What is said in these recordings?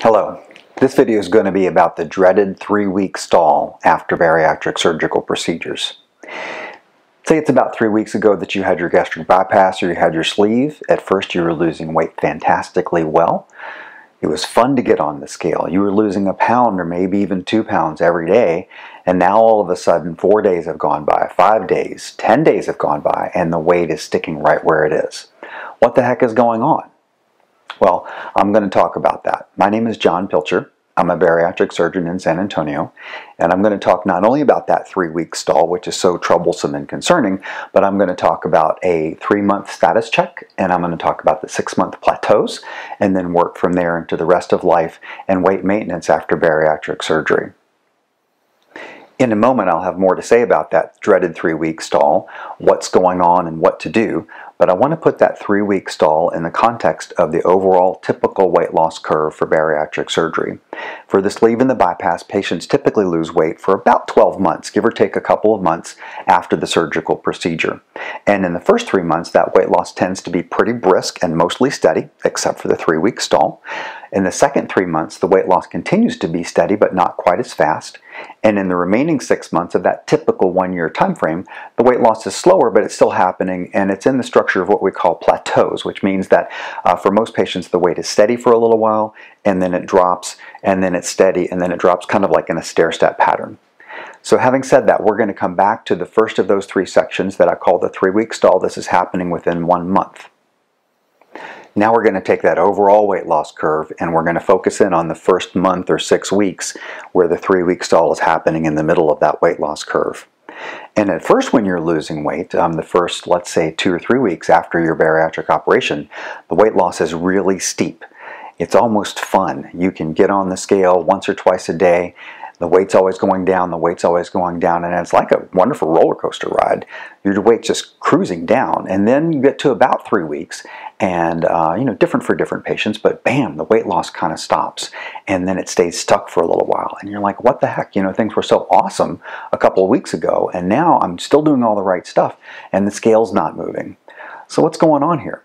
Hello. This video is going to be about the dreaded 3-week stall after bariatric surgical procedures. Say it's about 3 weeks ago that you had your gastric bypass or you had your sleeve. At first you were losing weight fantastically well. It was fun to get on the scale. You were losing a pound or maybe even 2 pounds every day, and now all of a sudden 4 days have gone by, 5 days, 10 days have gone by, and the weight is sticking right where it is. What the heck is going on? Well, I'm going to talk about that. My name is John Pilcher. I'm a bariatric surgeon in San Antonio, and I'm going to talk not only about that 3-week stall, which is so troublesome and concerning, but I'm going to talk about a 3-month status check, and I'm going to talk about the 6-month plateaus, and then work from there into the rest of life and weight maintenance after bariatric surgery. In a moment, I'll have more to say about that dreaded 3-week stall, what's going on and what to do, but I want to put that 3-week stall in the context of the overall typical weight loss curve for bariatric surgery. For the sleeve and the bypass, patients typically lose weight for about 12 months, give or take a couple of months after the surgical procedure. And in the first 3 months, that weight loss tends to be pretty brisk and mostly steady, except for the 3-week stall. In the second 3 months, the weight loss continues to be steady, but not quite as fast. And in the remaining 6 months of that typical 1-year time frame, the weight loss is slower, but it's still happening, and it's in the structure of what we call plateaus, which means that for most patients, the weight is steady for a little while, and then it drops, and then it's steady, and then it drops, kind of like in a stair-step pattern. So having said that, we're going to come back to the first of those 3 sections that I call the 3-week stall. This is happening within 1 month. Now we're going to take that overall weight loss curve and we're going to focus in on the first month or 6 weeks where the 3-week stall is happening in the middle of that weight loss curve. And at first, when you're losing weight, the first, let's say, 2 or 3 weeks after your bariatric operation, the weight loss is really steep. It's almost fun. You can get on the scale once or twice a day. The weight's always going down, the weight's always going down, and it's like a wonderful roller coaster ride. Your weight's just cruising down, and then you get to about 3 weeks, and different for different patients, but bam, the weight loss kind of stops, and then it stays stuck for a little while, and you're like, what the heck? Things were so awesome a couple of weeks ago, and now I'm still doing all the right stuff, and the scale's not moving. So what's going on here?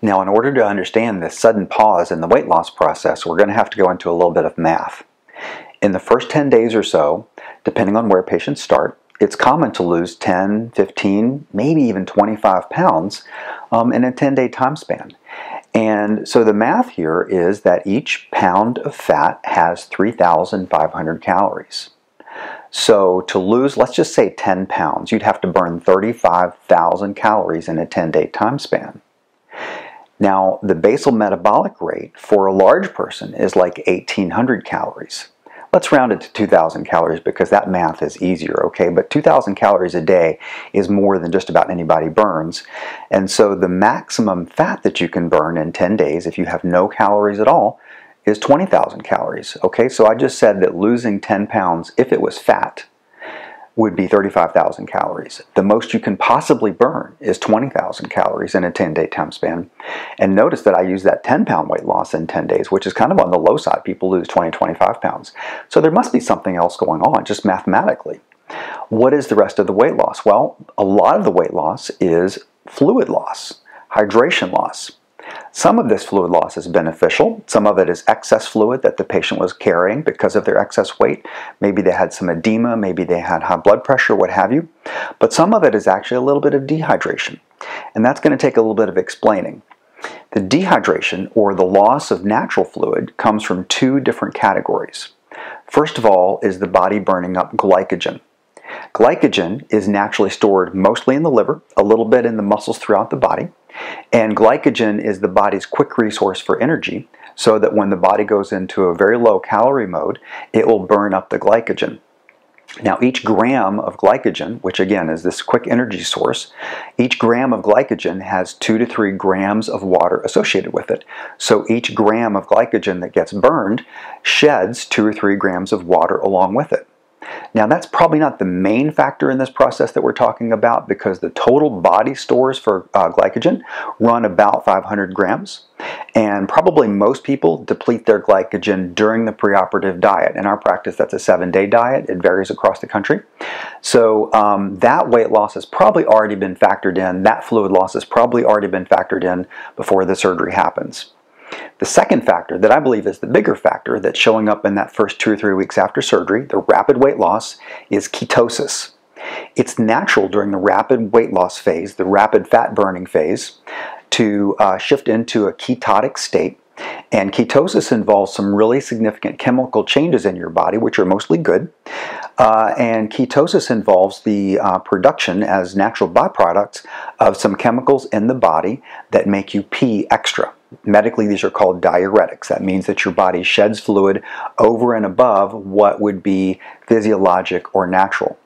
Now, in order to understand this sudden pause in the weight loss process, we're going to have to go into a little bit of math. In the first 10 days or so, depending on where patients start, it's common to lose 10, 15, maybe even 25 pounds in a 10-day time span. And so the math here is that each pound of fat has 3,500 calories. So to lose, let's just say 10 pounds, you'd have to burn 35,000 calories in a 10-day time span. Now, the basal metabolic rate for a large person is like 1,800 calories. Let's round it to 2,000 calories because that math is easier, okay? But 2,000 calories a day is more than just about anybody burns. And so the maximum fat that you can burn in 10 days, if you have no calories at all, is 20,000 calories, okay? So I just said that losing 10 pounds, if it was fat, would be 35,000 calories. The most you can possibly burn is 20,000 calories in a 10-day time span. And notice that I use that 10-pound weight loss in 10 days, which is kind of on the low side. People lose 20, 25 pounds. So there must be something else going on, just mathematically. What is the rest of the weight loss? Well, a lot of the weight loss is fluid loss, hydration loss. Some of this fluid loss is beneficial. Some of it is excess fluid that the patient was carrying because of their excess weight. Maybe they had some edema, maybe they had high blood pressure, what have you. But some of it is actually a little bit of dehydration. And that's going to take a little bit of explaining. The dehydration, or the loss of natural fluid, comes from 2 different categories. First of all is the body burning up glycogen. Glycogen is naturally stored mostly in the liver, a little bit in the muscles throughout the body. And glycogen is the body's quick resource for energy, so that when the body goes into a very low calorie mode, it will burn up the glycogen. Now, each gram of glycogen, which again is this quick energy source, each gram of glycogen has 2 to 3 grams of water associated with it. So each gram of glycogen that gets burned sheds 2 or 3 grams of water along with it. Now, that's probably not the main factor in this process that we're talking about, because the total body stores for glycogen run about 500 grams. And probably most people deplete their glycogen during the preoperative diet. In our practice, that's a 7-day diet. It varies across the country. So that weight loss has probably already been factored in. That fluid loss has probably already been factored in before the surgery happens. The second factor that I believe is the bigger factor that's showing up in that first 2 or 3 weeks after surgery, the rapid weight loss, is ketosis. It's natural during the rapid weight loss phase, the rapid fat burning phase, to shift into a ketotic state. And ketosis involves some really significant chemical changes in your body, which are mostly good. And ketosis involves the production as natural byproducts of some chemicals in the body that make you pee extra. Medically, these are called diuretics. That means that your body sheds fluid over and above what would be physiologic or natural.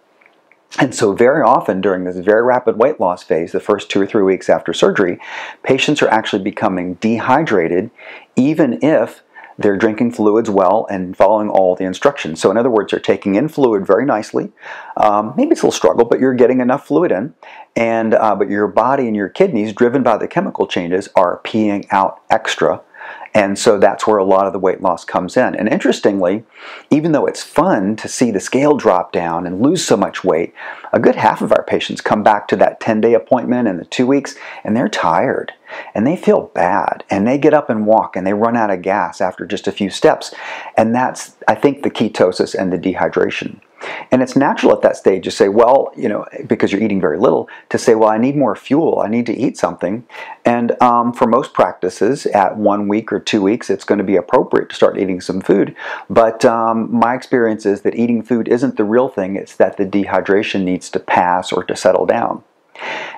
And so very often during this very rapid weight loss phase, the first 2 or 3 weeks after surgery, patients are actually becoming dehydrated even if they're drinking fluids well and following all the instructions. So in other words, they're taking in fluid very nicely. Maybe it's a little struggle, but you're getting enough fluid in. And but your body and your kidneys, driven by the chemical changes, are peeing out extra. And so that's where a lot of the weight loss comes in. And interestingly, even though it's fun to see the scale drop down and lose so much weight, a good half of our patients come back to that 10-day appointment and the 2 weeks, and they're tired, and they feel bad, and they get up and walk, and they run out of gas after just a few steps. And that's, I think, the ketosis and the dehydration. And it's natural at that stage to say, well, you know, because you're eating very little, to say, well, I need more fuel, I need to eat something. And for most practices, at 1 week or 2 weeks, it's going to be appropriate to start eating some food. But my experience is that eating food isn't the real thing, it's that the dehydration needs to pass or to settle down.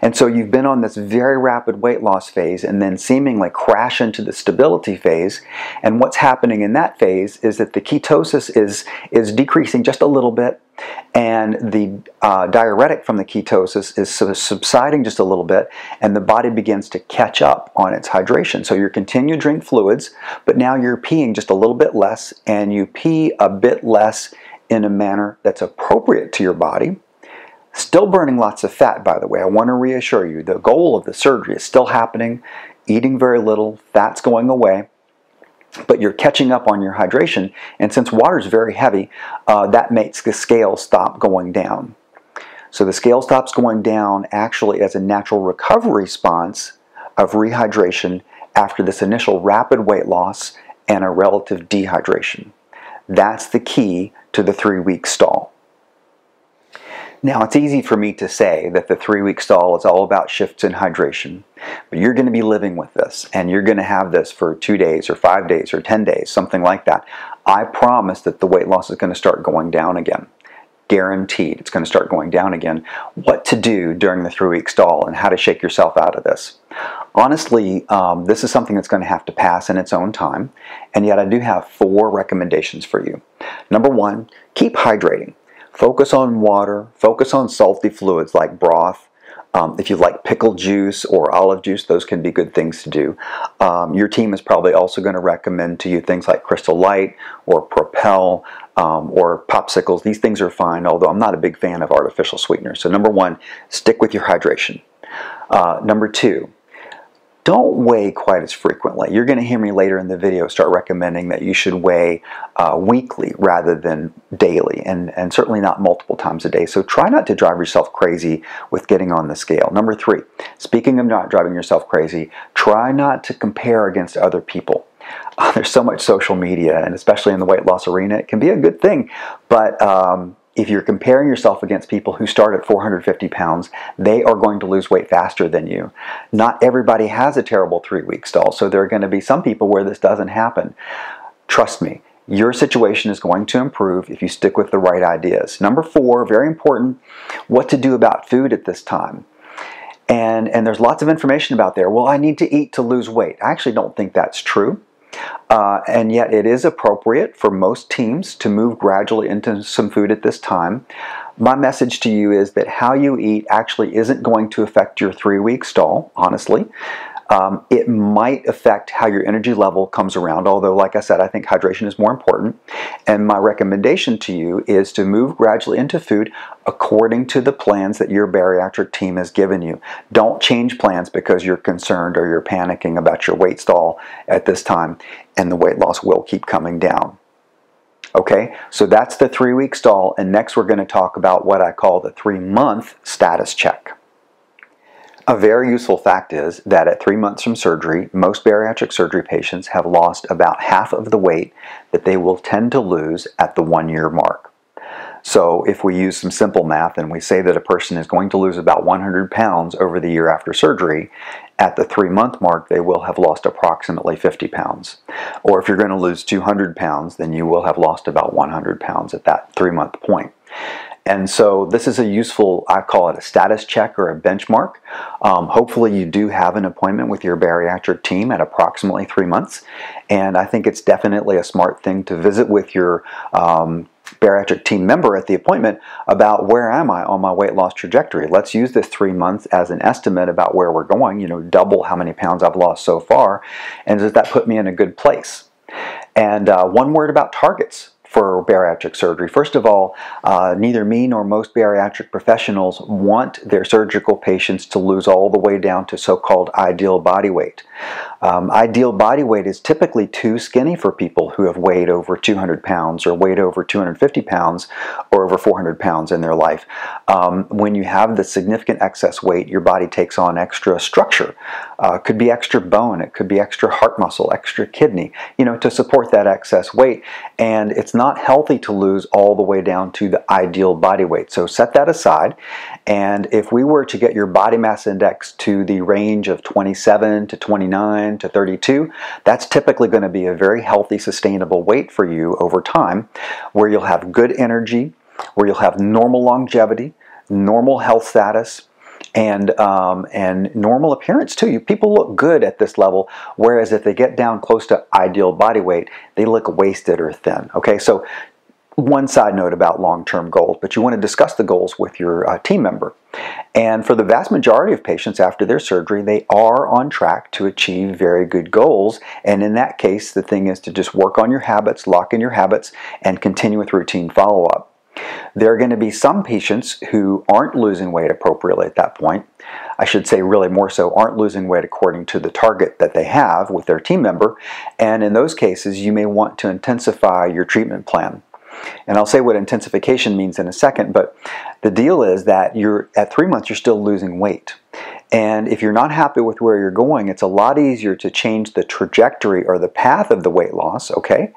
And so you've been on this very rapid weight loss phase and then seemingly crash into the stability phase. And what's happening in that phase is that the ketosis is decreasing just a little bit, and the diuretic from the ketosis is subsiding just a little bit, and the body begins to catch up on its hydration. So you continue to drink fluids, but now you're peeing just a little bit less, and you pee a bit less in a manner that's appropriate to your body. Still burning lots of fat, by the way. I want to reassure you, the goal of the surgery is still happening, eating very little, fat's going away, but you're catching up on your hydration, and since water is very heavy, that makes the scale stop going down. So the scale stops going down actually as a natural recovery response of rehydration after this initial rapid weight loss and a relative dehydration. That's the key to the 3-week stall. Now, it's easy for me to say that the 3-week stall is all about shifts in hydration, but you're going to be living with this, and you're going to have this for 2 days or 5 days or 10 days, something like that. I promise that the weight loss is going to start going down again. Guaranteed, it's going to start going down again. What to do during the 3-week stall and how to shake yourself out of this. Honestly, this is something that's going to have to pass in its own time, and yet I do have 4 recommendations for you. Number 1, keep hydrating. Focus on water, focus on salty fluids like broth. If you like pickle juice or olive juice, those can be good things to do. Your team is probably also going to recommend to you things like Crystal Light or Propel or popsicles. These things are fine, although I'm not a big fan of artificial sweeteners. So number 1, stick with your hydration. Number 2, don't weigh quite as frequently. You're going to hear me later in the video start recommending that you should weigh weekly rather than daily, and certainly not multiple times a day. So try not to drive yourself crazy with getting on the scale. Number 3, speaking of not driving yourself crazy, try not to compare against other people. There's so much social media, and especially in the weight loss arena, it can be a good thing, but if you're comparing yourself against people who start at 450 pounds, they are going to lose weight faster than you. Not everybody has a terrible 3-week stall, so there are going to be some people where this doesn't happen. Trust me, your situation is going to improve if you stick with the right ideas. Number 4, very important, what to do about food at this time. And there's lots of information about there. Well, I need to eat to lose weight. I actually don't think that's true. And yet it is appropriate for most teams to move gradually into some food at this time. My message to you is that how you eat actually isn't going to affect your 3-week stall, honestly. It might affect how your energy level comes around, although, like I said, I think hydration is more important. And my recommendation to you is to move gradually into food according to the plans that your bariatric team has given you. Don't change plans because you're concerned or you're panicking about your weight stall at this time, and the weight loss will keep coming down. Okay, so that's the 3-week stall, and next we're going to talk about what I call the 3-month status check. A very useful fact is that at 3 months from surgery, most bariatric surgery patients have lost about half of the weight that they will tend to lose at the 1-year mark. So if we use some simple math and we say that a person is going to lose about 100 pounds over the year after surgery, at the 3-month mark they will have lost approximately 50 pounds. Or if you're going to lose 200 pounds, then you will have lost about 100 pounds at that 3-month point. And so this is a useful, I call it a status check or a benchmark. Hopefully you do have an appointment with your bariatric team at approximately 3 months. And I think it's definitely a smart thing to visit with your bariatric team member at the appointment about where am I on my weight loss trajectory. Let's use this 3 months as an estimate about where we're going, double how many pounds I've lost so far, and does that put me in a good place? And one word about targets for bariatric surgery. First of all, neither me nor most bariatric professionals want their surgical patients to lose all the way down to so-called ideal body weight. Ideal body weight is typically too skinny for people who have weighed over 200 pounds or weighed over 250 pounds or over 400 pounds in their life. When you have the significant excess weight, your body takes on extra structure. It could be extra bone, it could be extra heart muscle, extra kidney, to support that excess weight. And it's not healthy to lose all the way down to the ideal body weight. So set that aside. And if we were to get your body mass index to the range of 27 to 29 to 32, that's typically going to be a very healthy, sustainable weight for you over time, where you'll have good energy, where you'll have normal longevity, normal health status, and normal appearance too. People look good at this level, whereas if they get down close to ideal body weight, they look wasted or thin. Okay, so one side note about long-term goals, but you want to discuss the goals with your team member. And for the vast majority of patients after their surgery, they are on track to achieve very good goals. And in that case, the thing is to just work on your habits, lock in your habits, and continue with routine follow-up. There are going to be some patients who aren't losing weight appropriately at that point. I should say really more so aren't losing weight according to the target that they have with their team member. And in those cases, you may want to intensify your treatment plan. And I'll say what intensification means in a second, but the deal is that at 3 months, you're still losing weight. And if you're not happy with where you're going, it's a lot easier to change the trajectory or the path of the weight loss, okay,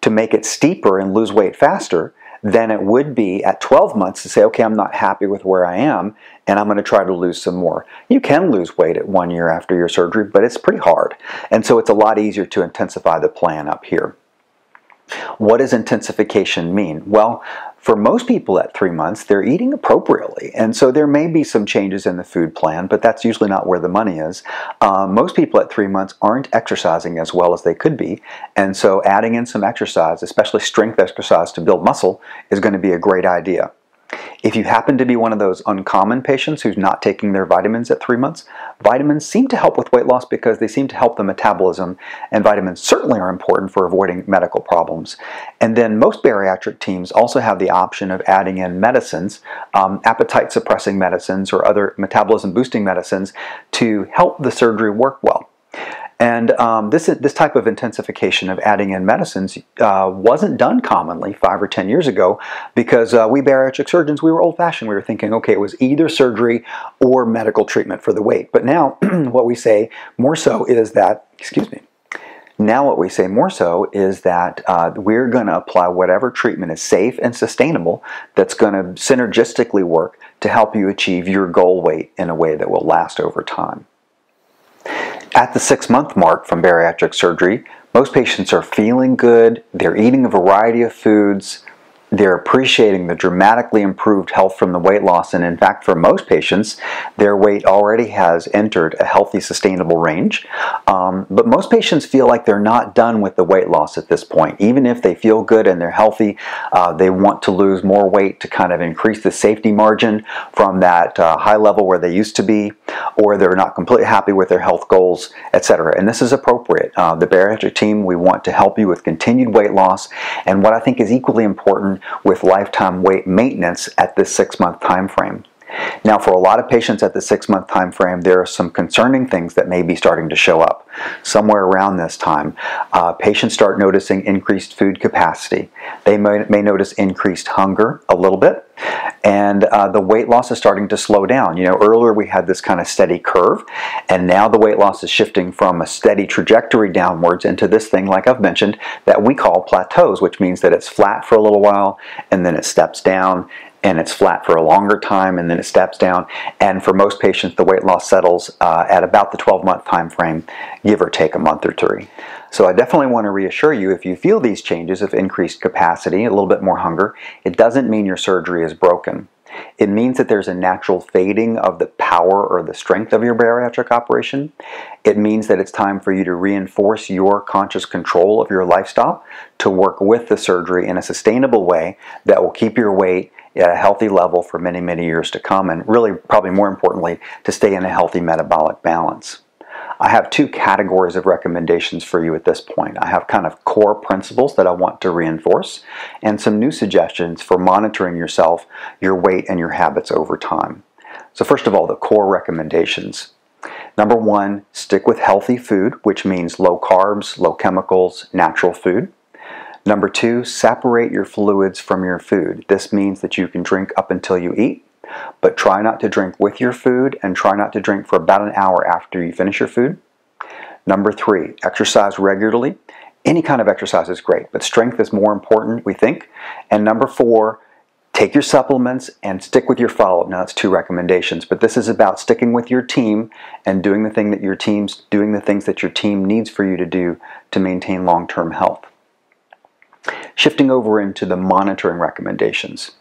to make it steeper and lose weight faster than it would be at 12 months to say, okay, I'm not happy with where I am, and I'm going to try to lose some more. You can lose weight at 1 year after your surgery, but it's pretty hard. And so it's a lot easier to intensify the plan up here. What does intensification mean? Well, for most people at 3 months, they're eating appropriately. And so there may be some changes in the food plan, but that's usually not where the money is. Most people at 3 months aren't exercising as well as they could be. And so adding in some exercise, especially strength exercise to build muscle, is going to be a great idea. If you happen to be one of those uncommon patients who's not taking their vitamins at 3 months, vitamins seem to help with weight loss because they seem to help the metabolism, and vitamins certainly are important for avoiding medical problems. And then most bariatric teams also have the option of adding in medicines, appetite suppressing medicines or other metabolism boosting medicines to help the surgery work well. And this type of intensification of adding in medicines wasn't done commonly 5 or 10 years ago because we bariatric surgeons, we were old-fashioned. We were thinking, okay, it was either surgery or medical treatment for the weight. But now what we say more so is that, now what we say more so is that we're going to apply whatever treatment is safe and sustainable that's going to synergistically work to help you achieve your goal weight in a way that will last over time. At the 6-month mark from bariatric surgery, most patients are feeling good, they're eating a variety of foods, they're appreciating the dramatically improved health from the weight loss, and in fact for most patients their weight already has entered a healthy sustainable range. But most patients feel like they're not done with the weight loss at this point. Even if they feel good and they're healthy, they want to lose more weight to kind of increase the safety margin from that high level where they used to be, or they're not completely happy with their health goals, etc. And this is appropriate. The bariatric team, we want to help you with continued weight loss, and what I think is equally important with lifetime weight maintenance at this 6-month time frame. Now, for a lot of patients at the 6-month time frame, there are some concerning things that may be starting to show up. Somewhere around this time, patients start noticing increased food capacity. They may notice increased hunger a little bit, and the weight loss is starting to slow down. You know, earlier we had this kind of steady curve, and now the weight loss is shifting from a steady trajectory downwards into this thing, like I've mentioned, that we call plateaus, which means that it's flat for a little while, and then it steps down, and it's flat for a longer time, and then it steps down. And for most patients, the weight loss settles at about the 12-month time frame, give or take a month or 3. So I definitely want to reassure you, if you feel these changes of increased capacity, a little bit more hunger, it doesn't mean your surgery is broken. It means that there's a natural fading of the power or the strength of your bariatric operation. It means that it's time for you to reinforce your conscious control of your lifestyle to work with the surgery in a sustainable way that will keep your weight at a healthy level for many, many years to come, and really, probably more importantly, to stay in a healthy metabolic balance. I have 2 categories of recommendations for you at this point. I have kind of core principles that I want to reinforce, and some new suggestions for monitoring yourself, your weight, and your habits over time. So first of all, the core recommendations. Number 1, stick with healthy food, which means low carbs, low chemicals, natural food. Number 2, separate your fluids from your food. This means that you can drink up until you eat, but try not to drink with your food, and try not to drink for about an hour after you finish your food. Number 3, exercise regularly. Any kind of exercise is great, but strength is more important, we think. And number 4, take your supplements and stick with your follow-up. Now, that's 2 recommendations, but this is about sticking with your team and doing the things that your team needs for you to do to maintain long-term health. Shifting over into the monitoring recommendations.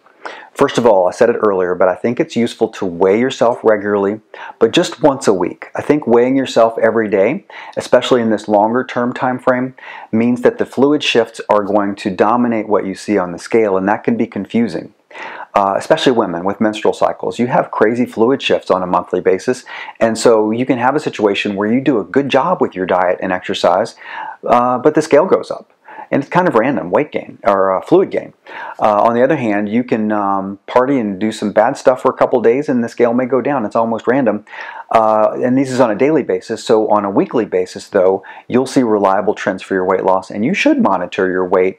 First of all, I said it earlier, but I think it's useful to weigh yourself regularly, but just once a week. I think weighing yourself every day, especially in this longer term time frame, means that the fluid shifts are going to dominate what you see on the scale, and that can be confusing. Especially women with menstrual cycles. You have crazy fluid shifts on a monthly basis, and so you can have a situation where you do a good job with your diet and exercise, but the scale goes up. And it's kind of random, weight gain, or fluid gain. On the other hand, you can party and do some bad stuff for a couple days and the scale may go down. It's almost random. And this is on a daily basis. So on a weekly basis, though, you'll see reliable trends for your weight loss, and you should monitor your weight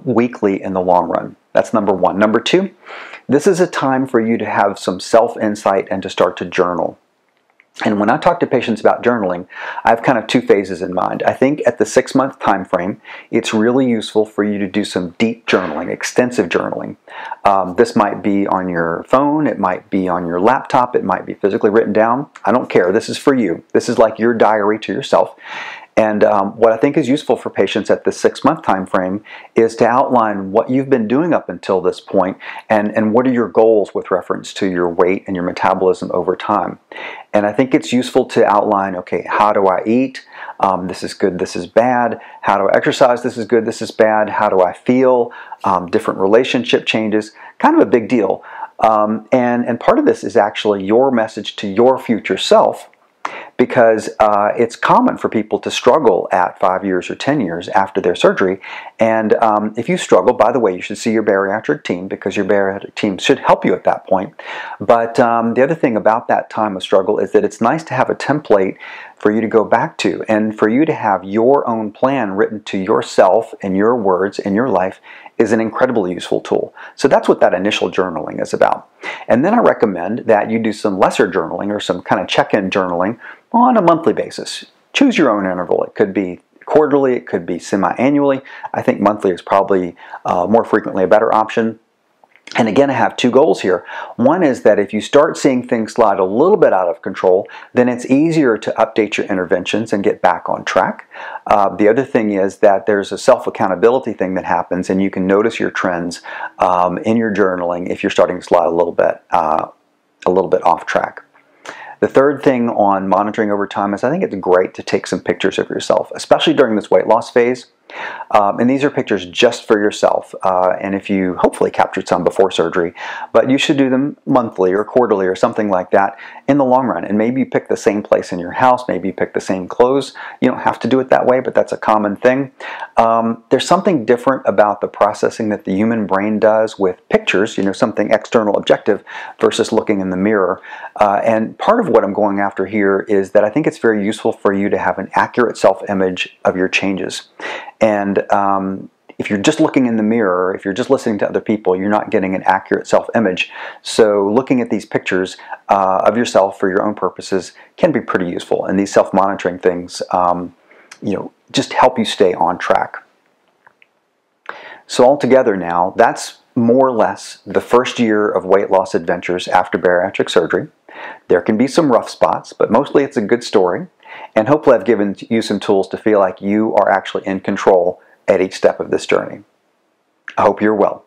weekly in the long run. That's number 1. Number 2, this is a time for you to have some self-insight and to start to journal. And when I talk to patients about journaling, I have kind of 2 phases in mind. I think at the 6-month time frame, it's really useful for you to do some deep journaling, extensive journaling. This might be on your phone, it might be on your laptop, it might be physically written down. I don't care. This is for you. This is like your diary to yourself. And what I think is useful for patients at the 6-month time frame is to outline what you've been doing up until this point, and what are your goals with reference to your weight and your metabolism over time. And I think it's useful to outline, okay, how do I eat? This is good, this is bad. How do I exercise? This is good, this is bad. How do I feel? Different relationship changes, kind of a big deal. And part of this is actually your message to your future self, because it's common for people to struggle at 5 years or 10 years after their surgery. And if you struggle, by the way, you should see your bariatric team, because your bariatric team should help you at that point. But the other thing about that time of struggle is that it's nice to have a template for you to go back to, and for you to have your own plan written to yourself in your words in your life is an incredibly useful tool. So that's what that initial journaling is about. And then I recommend that you do some lesser journaling, or some kind of check-in journaling on a monthly basis. Choose your own interval. It could be quarterly, it could be semi-annually. I think monthly is probably more frequently a better option. And again, I have 2 goals here. One is that if you start seeing things slide a little bit out of control, then it's easier to update your interventions and get back on track. The other thing is that there's a self-accountability thing that happens, and you can notice your trends in your journaling if you're starting to slide a little bit off track. The third thing on monitoring over time is I think it's great to take some pictures of yourself, especially during this weight loss phase. And these are pictures just for yourself, and if you hopefully captured some before surgery, but you should do them monthly or quarterly or something like that in the long run. And maybe you pick the same place in your house, maybe you pick the same clothes. You don't have to do it that way, but that's a common thing. There's something different about the processing that the human brain does with pictures, something external objective versus looking in the mirror. And part of what I'm going after here is that I think it's very useful for you to have an accurate self-image of your changes. And if you're just looking in the mirror, if you're just listening to other people, you're not getting an accurate self-image. So looking at these pictures of yourself for your own purposes can be pretty useful. And these self-monitoring things, just help you stay on track. So altogether now, that's more or less the first year of weight loss adventures after bariatric surgery. There can be some rough spots, but mostly it's a good story. And hopefully I've given you some tools to feel like you are actually in control at each step of this journey. I hope you're well.